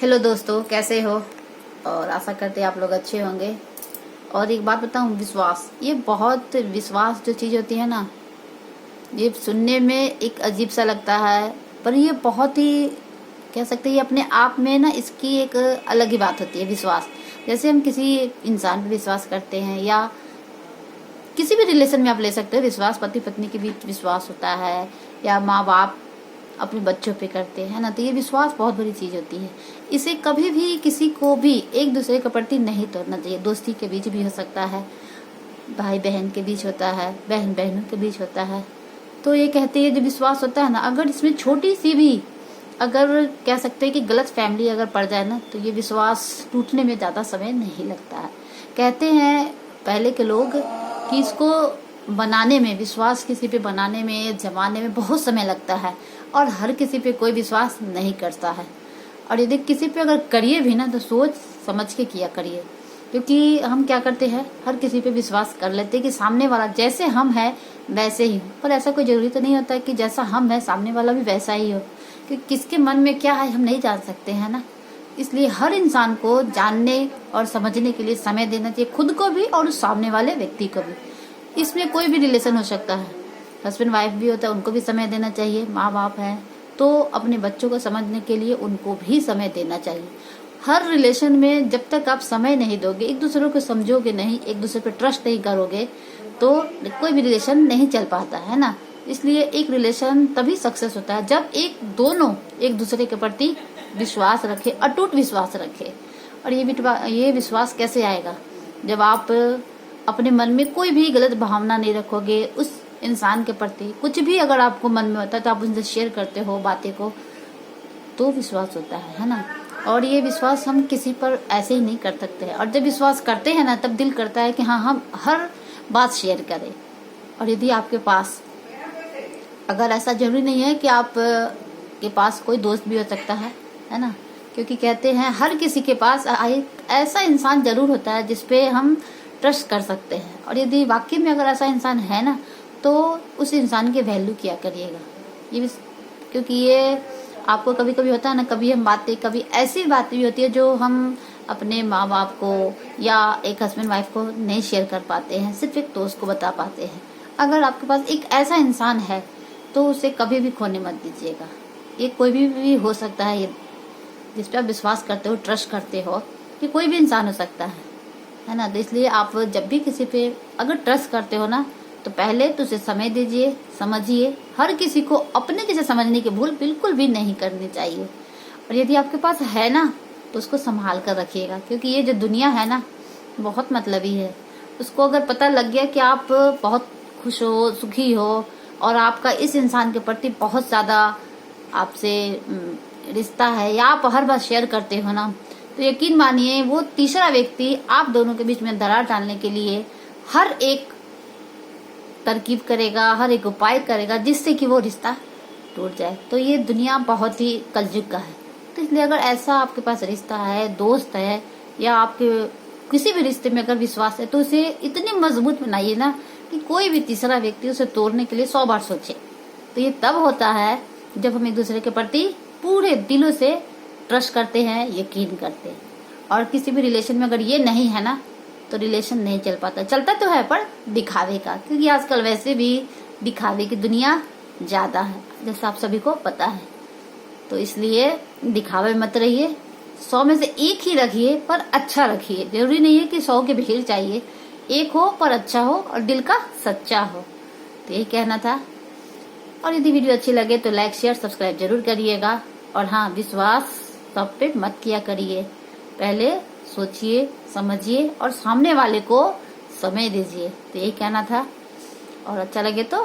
Hello दोस्तों, कैसे हो? और आशा करते हैं आप लोग अच्छे होंगे। और एक बात बताऊं, विश्वास, ये बहुत विश्वास जो चीज़ होती है ना, ये सुनने में एक अजीब सा लगता है, पर ये बहुत ही कह सकते हैं अपने आप में ना, इसकी एक अलग ही बात होती है। विश्वास जैसे हम किसी इंसान पर विश्वास करते हैं, या किसी भी रिलेशन में आप ले सकते हो विश्वास। पति पत्नी के बीच विश्वास होता है, या माँ बाप अपने बच्चों पे करते हैं ना, तो ये विश्वास बहुत बड़ी चीज होती है। इसे कभी भी किसी को भी एक दूसरे के प्रति नहीं तोड़ना चाहिए। दोस्ती के बीच भी हो सकता है, भाई बहन के बीच होता है, बहन बहनों के बीच होता है। तो ये कहते हैं जो विश्वास होता है ना, अगर इसमें छोटी सी भी अगर कह सकते हैं कि गलत फैमिली अगर पड़ जाए ना, तो ये विश्वास टूटने में ज्यादा समय नहीं लगता है। कहते हैं पहले के लोग कि इसको बनाने में, विश्वास किसी पे बनाने में, जमाने में बहुत समय लगता है, और हर किसी पे कोई विश्वास नहीं करता है। और यदि किसी पे अगर करिए भी ना, तो सोच समझ के किया करिए। क्योंकि हम क्या करते हैं, हर किसी पे विश्वास कर लेते हैं कि सामने वाला जैसे हम है वैसे ही, पर ऐसा कोई जरूरी तो नहीं होता है कि जैसा हम है सामने वाला भी वैसा ही हो। कि किसके मन में क्या है हम नहीं जान सकते हैं ना। इसलिए हर इंसान को जानने और समझने के लिए समय देना चाहिए, खुद को भी और उस सामने वाले व्यक्ति को भी। इसमें कोई भी रिलेशन हो सकता है, हस्बैंड वाइफ भी होता है, उनको भी समय देना चाहिए। माँ बाप है तो अपने बच्चों को समझने के लिए उनको भी समय देना चाहिए। हर रिलेशन में जब तक आप समय नहीं दोगे, एक दूसरे को समझोगे नहीं, एक दूसरे पे ट्रस्ट नहीं करोगे, तो कोई भी रिलेशन नहीं चल पाता है ना। इसलिए एक रिलेशन तभी सक्सेस होता है जब दोनों एक दूसरे के प्रति विश्वास रखे, अटूट विश्वास रखे। और ये विश्वास कैसे आएगा? जब आप अपने मन में कोई भी गलत भावना नहीं रखोगे उस इंसान के प्रति। कुछ भी अगर आपको मन में होता है तो आप उनसे शेयर करते हो बातें को, तो विश्वास होता है ना। और ये विश्वास हम किसी पर ऐसे ही नहीं कर सकते हैं। और जब विश्वास करते हैं ना, तब दिल करता है कि हाँ, हम हर बात शेयर करें। और यदि आपके पास, अगर ऐसा जरूरी नहीं है कि आप के पास कोई दोस्त भी हो सकता है ना, क्योंकि कहते हैं हर किसी के पास एक ऐसा इंसान जरूर होता है जिसपे हम ट्रस्ट कर सकते हैं। और यदि वाकई में अगर ऐसा इंसान है ना, तो उस इंसान की वैल्यू किया करिएगा। क्योंकि ये आपको कभी कभी होता है ना, कभी हम बातें, कभी ऐसी बातें भी होती है जो हम अपने माँ बाप को या एक हस्बैंड वाइफ को नहीं शेयर कर पाते हैं, सिर्फ एक दोस्त को बता पाते हैं। अगर आपके पास एक ऐसा इंसान है तो उसे कभी भी खोने मत दीजिएगा। ये कोई भी हो सकता है, ये जिस पे आप विश्वास करते हो, ट्रस्ट करते हो, कि कोई भी इंसान हो सकता है ना। तो इसलिए आप जब भी किसी पे अगर ट्रस्ट करते हो ना, तो पहले तो उसे समय दीजिए, समझिए। हर किसी को अपने जैसे समझने की भूल बिल्कुल भी नहीं करनी चाहिए। और यदि आपके पास है ना, तो उसको संभाल कर रखिएगा, क्योंकि ये जो दुनिया है ना, बहुत मतलबी है। उसको अगर पता लग गया कि आप बहुत खुश हो, सुखी हो, और आपका इस इंसान के प्रति बहुत ज्यादा आपसे रिश्ता है, या आप हर बात शेयर करते हो ना, तो यकीन मानिए वो तीसरा व्यक्ति आप दोनों के बीच में दरार डालने के लिए हर एक तरकीब करेगा, हर एक उपाय करेगा, जिससे कि वो रिश्ता टूट जाए। तो ये दुनिया बहुत ही कलयुग का है। तो इसलिए अगर ऐसा आपके पास रिश्ता है, दोस्त है, या आपके किसी भी रिश्ते में अगर विश्वास है, तो उसे इतनी मजबूत बनाइए ना कि कोई भी तीसरा व्यक्ति उसे तोड़ने के लिए 100 बार सोचे। तो ये तब होता है जब हम एक दूसरे के प्रति पूरे दिलों से ट्रस्ट करते हैं, यकीन करते हैं। और किसी भी रिलेशन में अगर ये नहीं है ना, तो रिलेशन नहीं चल पाता। चलता तो है पर दिखावे का, क्योंकि आजकल वैसे भी दिखावे की दुनिया ज्यादा है, जैसा आप सभी को पता है। तो इसलिए दिखावे मत रहिए, 100 में से एक ही रखिए, पर अच्छा रखिए। जरूरी नहीं है कि 100 की भीड़ चाहिए, एक हो पर अच्छा हो और दिल का सच्चा हो। तो यही कहना था। और यदि वीडियो अच्छी लगे तो लाइक, शेयर, सब्सक्राइब जरूर करिएगा। और हाँ, विश्वास सब पे मत किया करिए, पहले सोचिए, समझिए और सामने वाले को समय दीजिए। तो यही कहना था। और अच्छा लगे तो